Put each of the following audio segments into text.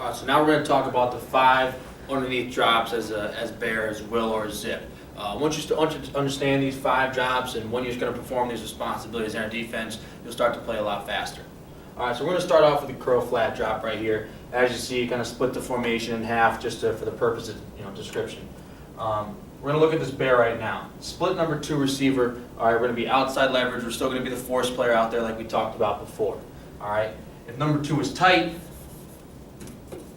So now we're going to talk about the 5 underneath drops as bear, as will, or zip. Once you understand these 5 drops and when you're going to perform these responsibilities in our defense, you'll start to play a lot faster. All right, so we're going to start off with the curl flat drop right here. As you see, kind of split the formation in half just for the purpose of description. We're going to look at this bear right now. Split number 2 receiver. All right, we're going to be outside leverage. We're still going to be the force player out there like we talked about before. All right, if number 2 is tight,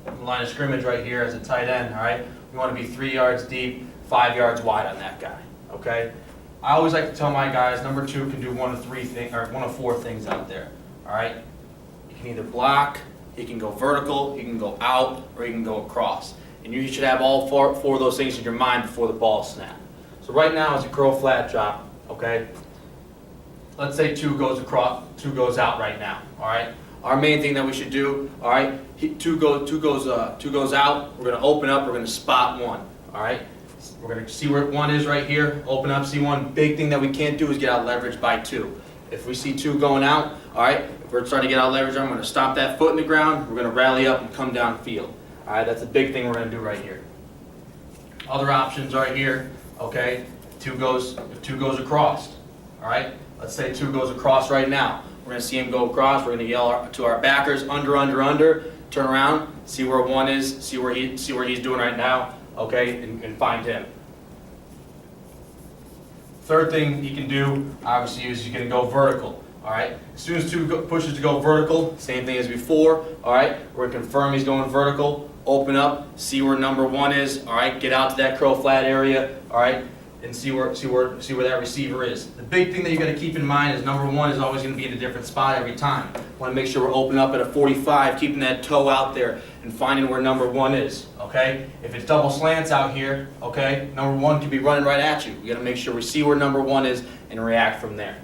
the line of scrimmage right here as a tight end. All right, we want to be 3 yards deep, 5 yards wide on that guy. Okay, I always like to tell my guys number 2 can do one of 4 things out there. All right, he can either block, he can go vertical, he can go out, or he can go across. And you should have all four of those things in your mind before the ball snap. So right now it's a curl flat drop, okay? Let's say 2 goes across, 2 goes out right now, all right? Our main thing that we should do, all right, 2 goes out, we're gonna open up, we're gonna spot 1, all right? We're gonna see where 1 is right here, open up, see 1. Big thing that we can't do is get out leverage by 2. If we see 2 going out, all right, if we're trying to get out leverage, I'm gonna stomp that foot in the ground, we're gonna rally up and come downfield. All right, that's a big thing we're going to do right here. Other options right here, okay, if 2 goes across, all right, let's say 2 goes across right now. We're going to see him go across, we're going to yell to our backers, under, turn around, see where 1 is, see what he's doing right now, okay, and find him. Third thing you can do, obviously, is you can go vertical. All right. As soon as 2 pushes to go vertical, same thing as before. All right. We're going to confirm he's going vertical. Open up, see where number 1 is. All right. Get out to that curl flat area. All right. And see where that receiver is. The big thing that you got to keep in mind is number 1 is always going to be in a different spot every time. Want to make sure we're open up at a 45, keeping that toe out there and finding where number 1 is. Okay. If it's double slants out here, okay, number 1 could be running right at you. We got to make sure we see where number 1 is and react from there.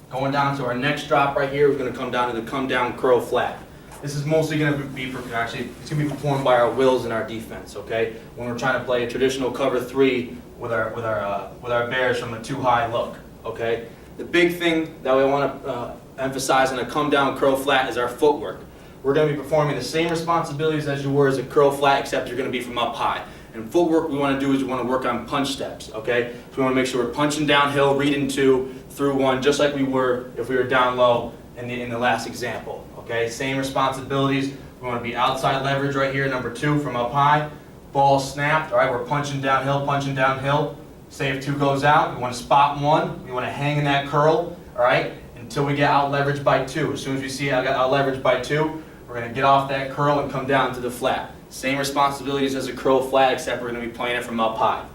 Going down to our next drop right here, we're going to come down to the come down curl flat. This is mostly going to be it's going to be performed by our wills in our defense. Okay, when we're trying to play a traditional cover 3 with our bears from a too high look. Okay, the big thing that we want to emphasize on a come down curl flat is our footwork. We're going to be performing the same responsibilities as you were as a curl flat, except you're going to be from up high. And footwork we want to do is we want to work on punch steps. Okay, so we want to make sure we're punching downhill, reading 2. Through 1, just like we were if we were down low in the last example. Okay, same responsibilities. We want to be outside leverage right here, number 2 from up high. Ball snapped. All right, we're punching downhill. Say if 2 goes out, we want to spot 1. We want to hang in that curl. All right, until we get out leverage by 2. As soon as we see I got out leverage by 2, we're going to get off that curl and come down to the flat. Same responsibilities as a curl flat, except we're going to be playing it from up high.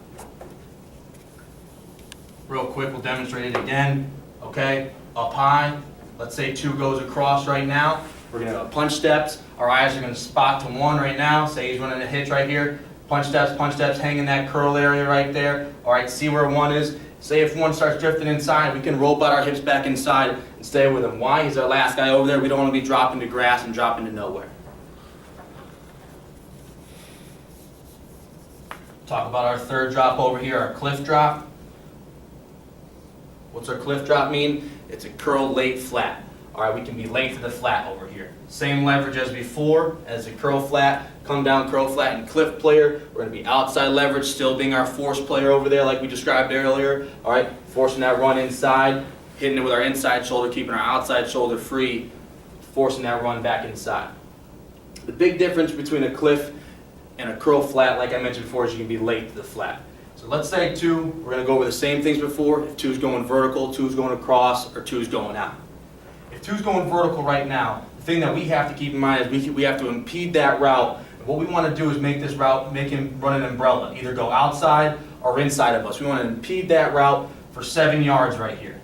Real quick, we'll demonstrate it again. Okay, up high. Let's say 2 goes across right now. We're going to punch steps. Our eyes are going to spot to 1 right now. Say he's running a hitch right here. Punch steps, hang in that curl area right there. All right, see where 1 is. Say if 1 starts drifting inside, we can roll out our hips back inside and stay with him. Why? He's our last guy over there. We don't want to be dropping to grass and dropping to nowhere. Talk about our third drop over here, our cliff drop. What's our cliff drop mean? It's a curl late flat. All right, we can be late to the flat over here. Same leverage as before, as a curl flat, come down curl flat and cliff player. We're going to be outside leverage, still being our force player over there like we described earlier. All right, forcing that run inside, hitting it with our inside shoulder, keeping our outside shoulder free, forcing that run back inside. The big difference between a cliff and a curl flat, like I mentioned before, is you can be late to the flat. So let's say 2, we're going to go over the same things before. If 2 is going vertical, 2 is going across, or 2 is going out. If 2 is going vertical right now, the thing that we have to keep in mind is we have to impede that route. And what we want to do is make this route, make him run an umbrella, either go outside or inside of us. We want to impede that route for 7 yards right here.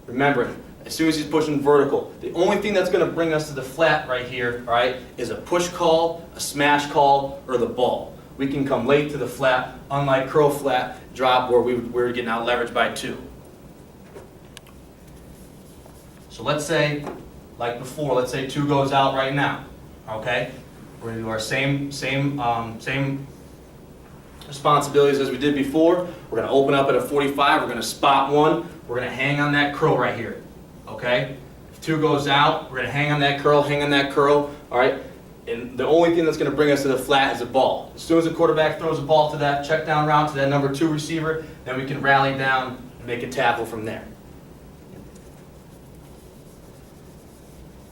Remember, as soon as he's pushing vertical, the only thing that's going to bring us to the flat right here, all right, is a push call, a smash call, or the ball. We can come late to the flat, unlike curl flat drop where we're getting out leverage by 2. So let's say, like before, let's say 2 goes out right now. Okay, we're going to do our same responsibilities as we did before. We're going to open up at a 45. We're going to spot 1. We're going to hang on that curl right here. Okay, if 2 goes out, we're going to hang on that curl, all right? And the only thing that's going to bring us to the flat is the ball. As soon as the quarterback throws the ball to that check down route to that number 2 receiver, then we can rally down and make a tackle from there.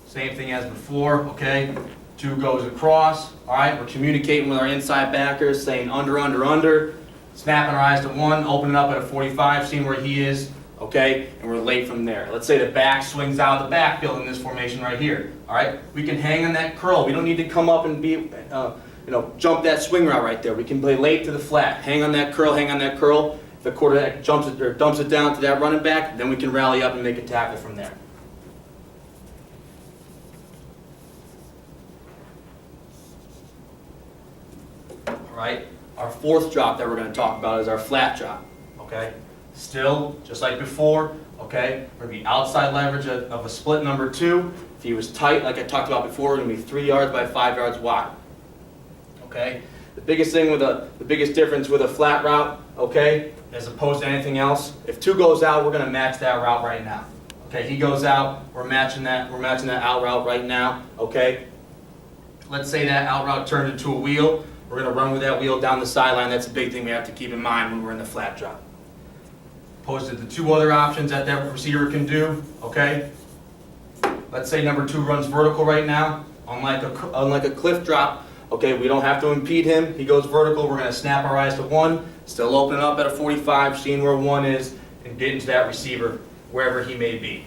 Same thing as before, okay? 2 goes across, all right? We're communicating with our inside backers, saying under, snapping our eyes to 1, opening up at a 45, seeing where he is, okay? And we're late from there. Let's say the back swings out of the backfield in this formation right here, all right? We can hang on that curl. We don't need to come up and be, jump that swing route right there. We can play late to the flat. Hang on that curl. If the quarterback jumps it or dumps it down to that running back, then we can rally up and make a tackle from there. All right? Our 4th drop that we're going to talk about is our flat drop, okay? Still, just like before, okay, we're going to be outside leverage of a split number 2. If he was tight, like I talked about before, we're going to be 3 yards by 5 yards wide, okay? The biggest difference with a flat route, okay, as opposed to anything else, if 2 goes out, we're going to match that route right now. Okay, he goes out, we're matching that out route right now, okay? Let's say that out route turned into a wheel. We're going to run with that wheel down the sideline. That's a big thing we have to keep in mind when we're in the flat drop. Opposed to the 2 other options that receiver can do, okay? Let's say number 2 runs vertical right now. Unlike a cliff drop, okay, we don't have to impede him. He goes vertical. We're going to snap our eyes to 1, still opening up at a 45, seeing where 1 is, and getting to that receiver wherever he may be.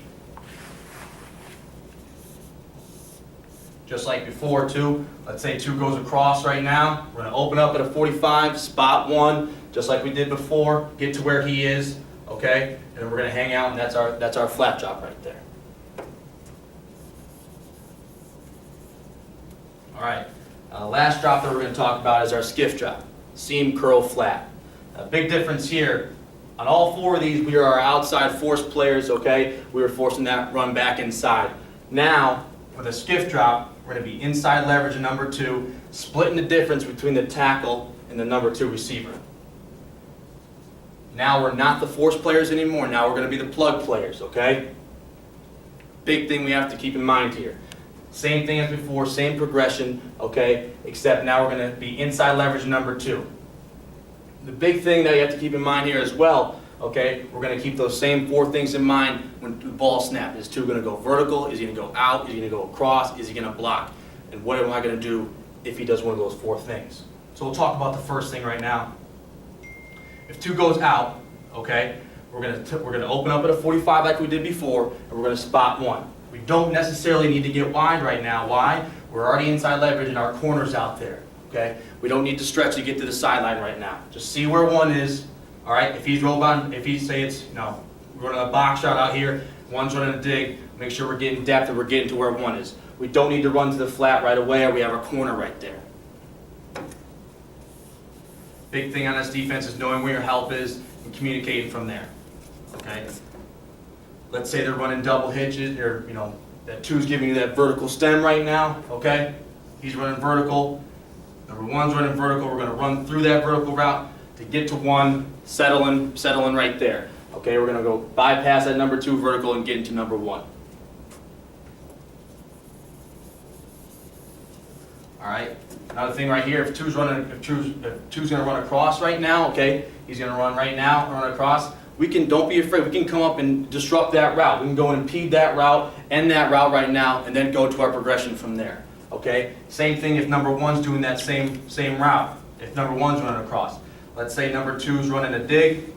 Just like before, 2. Let's say 2 goes across right now. We're going to open up at a 45, spot 1, just like we did before, get to where he is, okay? And then we're going to hang out, and that's our flat drop right there. All right. Last drop that we're going to talk about is our skiff drop, seam, curl, flat. A big difference here. On all 4 of these, we are our outside force players, okay? We were forcing that run back inside. Now, with a skiff drop, we're going to be inside leverage of number 2, splitting the difference between the tackle and the number 2 receiver. Now we're not the force players anymore. Now we're going to be the plug players, okay? Big thing we have to keep in mind here. Same thing as before, same progression, okay? Except now we're going to be inside leverage of number 2. The big thing that you have to keep in mind here as well, okay, we're going to keep those same 4 things in mind when the ball snap. Is 2 going to go vertical? Is he going to go out? Is he going to go across? Is he going to block? And what am I going to do if he does one of those 4 things? So we'll talk about the first thing right now. If 2 goes out, okay, we're going to open up at a 45 like we did before, and we're going to spot 1. We don't necessarily need to get wide right now. Why? We're already inside leverage and our corner's out there, okay? We don't need to stretch to get to the sideline right now. Just see where 1 is. All right, if he's say it's, we're running a box shot out here, 1's running a dig, make sure we're getting depth and we're getting to where 1 is. We don't need to run to the flat right away, or we have our corner right there. Big thing on this defense is knowing where your help is and communicating from there, okay? Let's say they're running double hitches, or, that 2's giving you that vertical stem right now, okay? He's running vertical, number 1's running vertical, we're gonna run through that vertical route to get to 1, settle in right there. Okay, we're going to go bypass that number 2 vertical and get into number 1. All right, another thing right here, if 2's going to run across right now, okay, he's going to run right now, run across. Don't be afraid, we can come up and disrupt that route. We can go and impede that route, end that route right now, and then go to our progression from there. Okay, same thing if number 1's doing that same route, if number 1's running across. Let's say number 2's running a dig,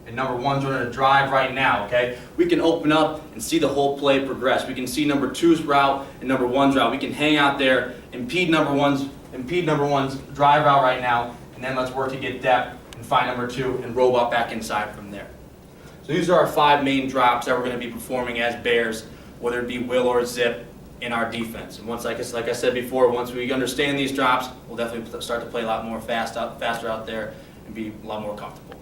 and number 1's running a drive right now, okay? We can open up and see the whole play progress. We can see number 2's route and number 1's route. We can hang out there, impede number 1's drive route right now, and then let's work to get depth and find number 2 and robot back inside from there. So these are our 5 main drops that we're going to be performing as Bears, whether it be will or zip, in our defense. And once, like I said before, once we understand these drops, we'll definitely start to play a lot more faster out there and be a lot more comfortable.